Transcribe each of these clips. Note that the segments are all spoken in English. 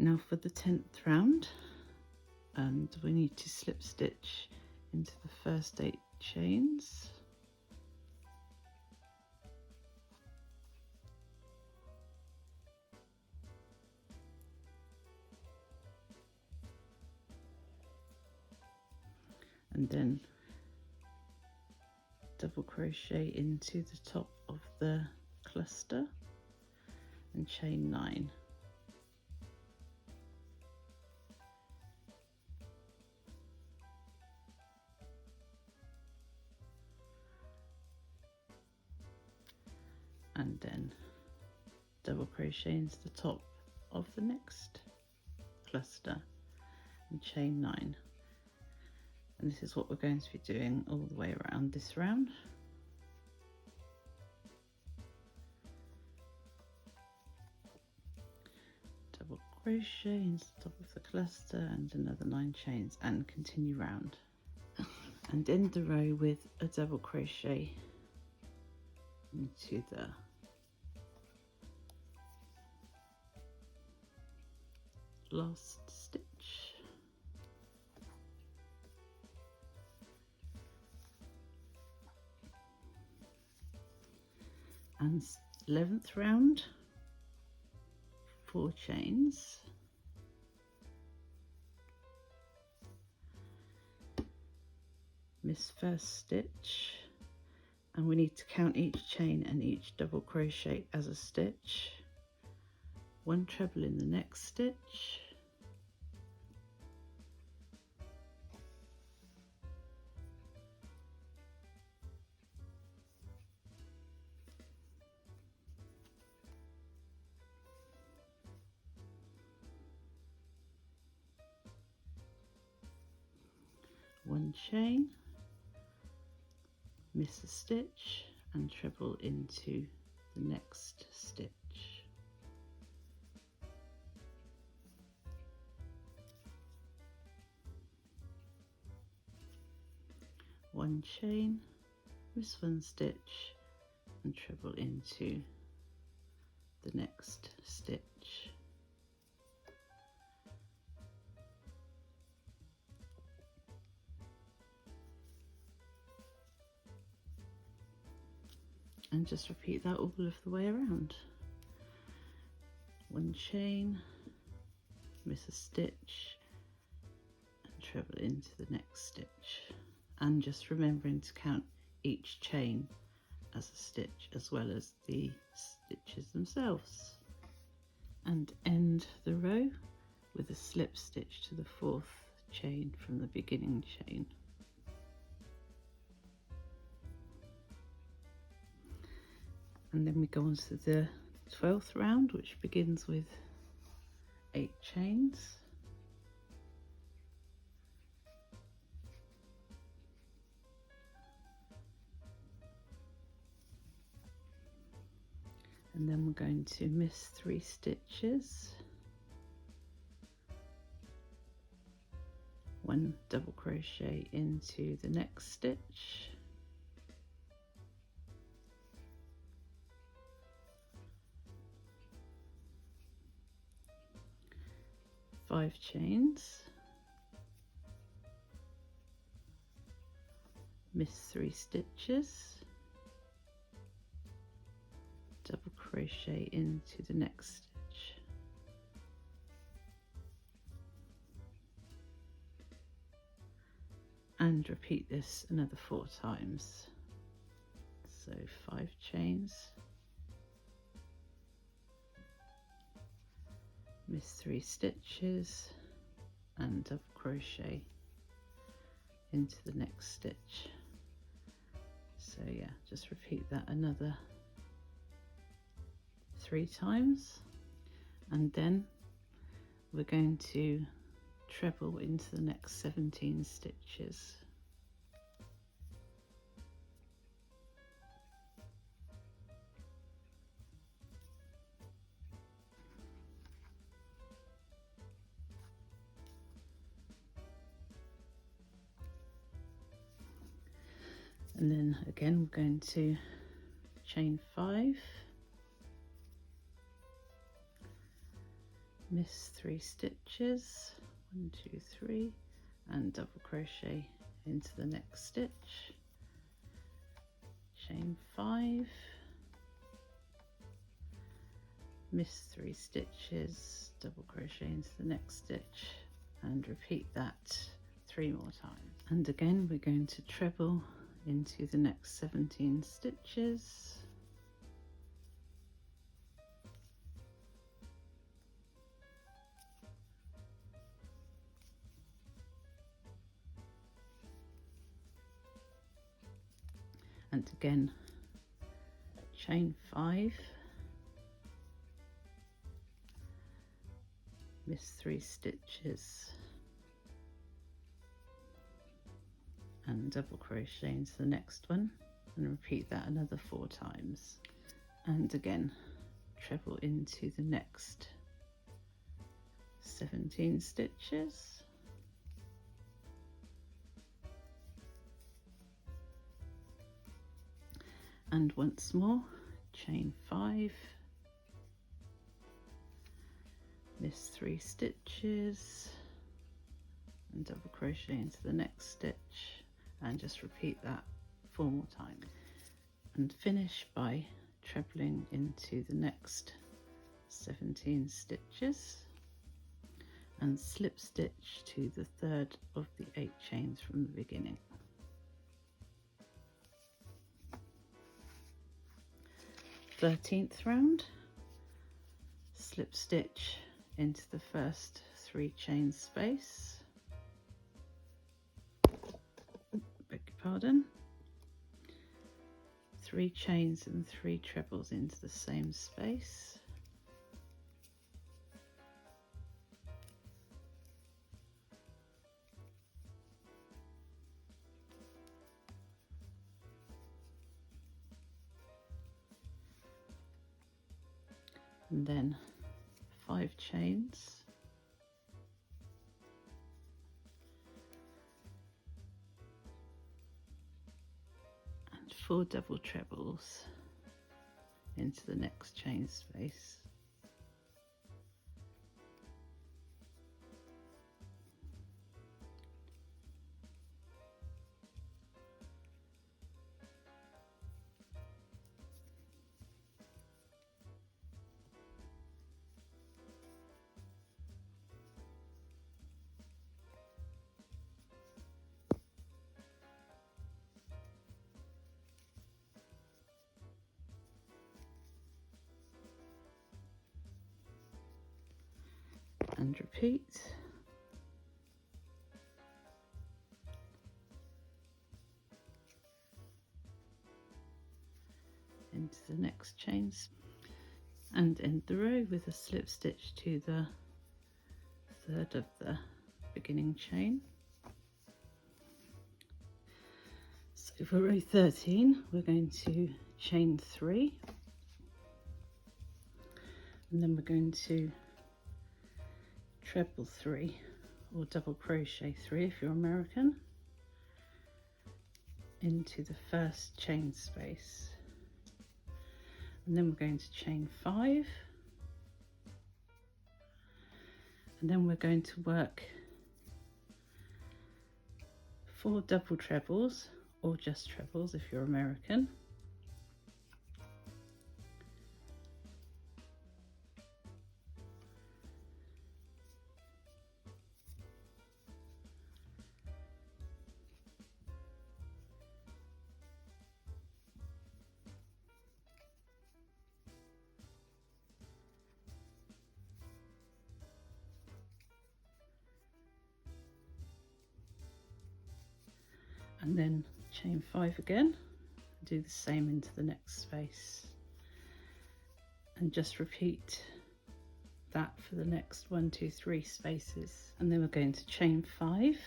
now for the 10th round, and we need to slip stitch into the first 8 chains. And then double crochet into the top of the cluster and chain 9. And then double crochet into the top of the next cluster and chain 9. And this is what we're going to be doing all the way around this round. Double crochet into the top of the cluster and another 9 chains, and continue round and end the row with a double crochet into the last stitch. And 11th round, 4 chains, miss first stitch, and we need to count each chain and each double crochet as a stitch, 1 treble in the next stitch, one chain, miss a stitch and treble into the next stitch. One chain, miss 1 stitch and treble into the next stitch. And just repeat that all of the way around. 1 chain, miss a stitch and treble into the next stitch, and just remembering to count each chain as a stitch as well as the stitches themselves. And end the row with a slip stitch to the 4th chain from the beginning chain. And then we go on to the 12th round, which begins with 8 chains. And then we're going to miss 3 stitches, 1 double crochet into the next stitch, 5 chains, miss 3 stitches, double crochet into the next stitch, and repeat this another 4 times. So 5 chains, miss 3 stitches and double crochet into the next stitch. So yeah, just repeat that another 3 times, and then we're going to treble into the next 17 stitches. And then again we're going to chain 5, miss 3 stitches, 1, 2, 3, and double crochet into the next stitch, chain 5, miss 3 stitches, double crochet into the next stitch, and repeat that 3 more times. And again we're going to treble into the next 17 stitches, and again chain 5, miss 3 stitches, and double crochet into the next one, and repeat that another 4 times. And again treble into the next 17 stitches, and once more chain 5, miss 3 stitches, and double crochet into the next stitch, and just repeat that 4 more times, and finish by trebling into the next 17 stitches and slip stitch to the 3rd of the 8 chains from the beginning. Thirteenth round, slip stitch into the first 3 chain space, beg your pardon, 3 chains and 3 trebles into the same space, and then 5 chains, and 4 double trebles into the next chain space, and repeat. Into the next chains, and end the row with a slip stitch to the 3rd of the beginning chain. So for row 13 we're going to chain 3, and then we're going to treble 3 or double crochet 3 if you're American into the first chain space, and then we're going to chain 5, and then we're going to work 4 double trebles or just trebles if you're American, and then chain 5 again, do the same into the next space, and just repeat that for the next 1, 2, 3 spaces. And then we're going to chain 5,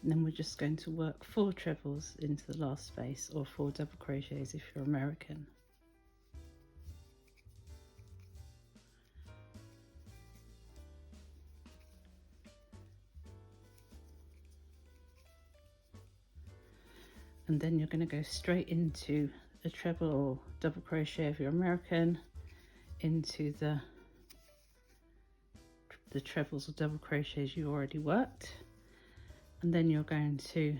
and then we're just going to work 4 trebles into the last space, or 4 double crochets if you're American. And then you're going to go straight into a treble or double crochet if you're American into the trebles or double crochets you already worked, and then you're going to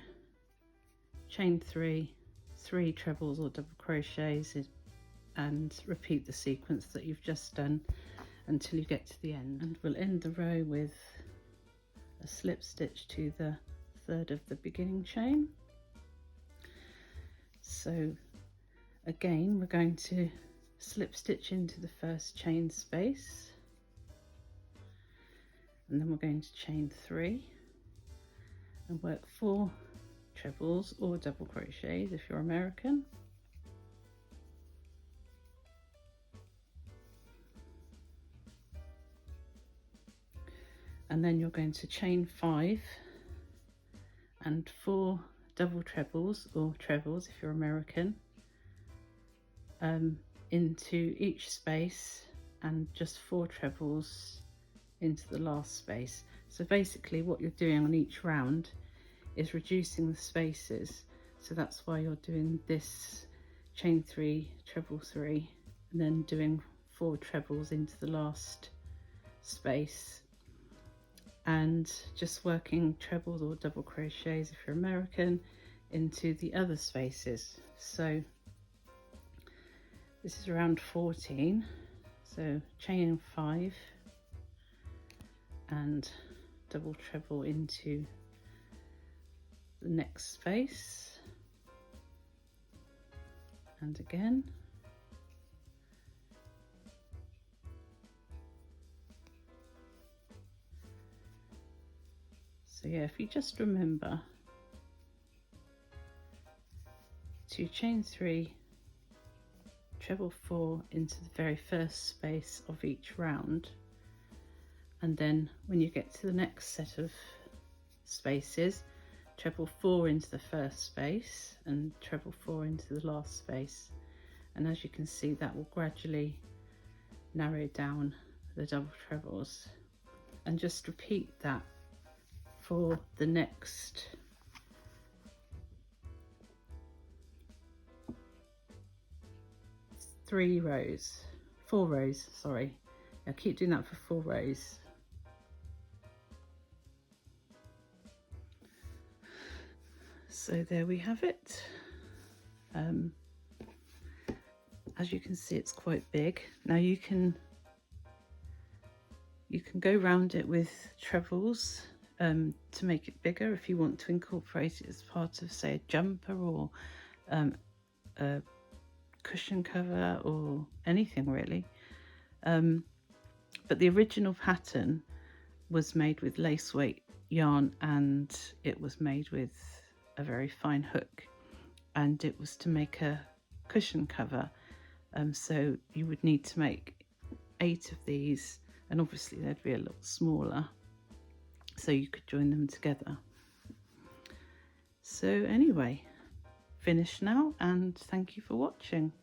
chain 3 trebles or double crochets and repeat the sequence that you've just done until you get to the end. And we'll end the row with a slip stitch to the third of the beginning chain. So again, we're going to slip stitch into the first chain space, and then we're going to chain 3 and work 4 trebles or double crochets if you're American. And then you're going to chain 5 and 4 double trebles or trebles if you're American into each space, and just 4 trebles into the last space. So basically what you're doing on each round is reducing the spaces, so that's why you're doing this chain 3 treble 3 and then doing 4 trebles into the last space, and just working trebles or double crochets if you're American into the other spaces. So this is round 14, so chaining 5 and double treble into the next space, and again, so yeah, if you just remember to chain 3 treble 4 into the very first space of each round, and then when you get to the next set of spaces, treble 4 into the first space and treble 4 into the last space. And as you can see, that will gradually narrow down the double trebles, and just repeat that for the next 4 rows, sorry. I keep doing that for 4 rows. So there we have it. As you can see, it's quite big. Now you can go round it with trebles to make it bigger if you want to incorporate it as part of, say, a jumper or a cushion cover or anything really. But the original pattern was made with lace weight yarn, and it was made with a very fine hook, and it was to make a cushion cover. So you would need to make 8 of these, and obviously they'd be a lot smaller, so you could join them together. So anyway, finished now, and thank you for watching.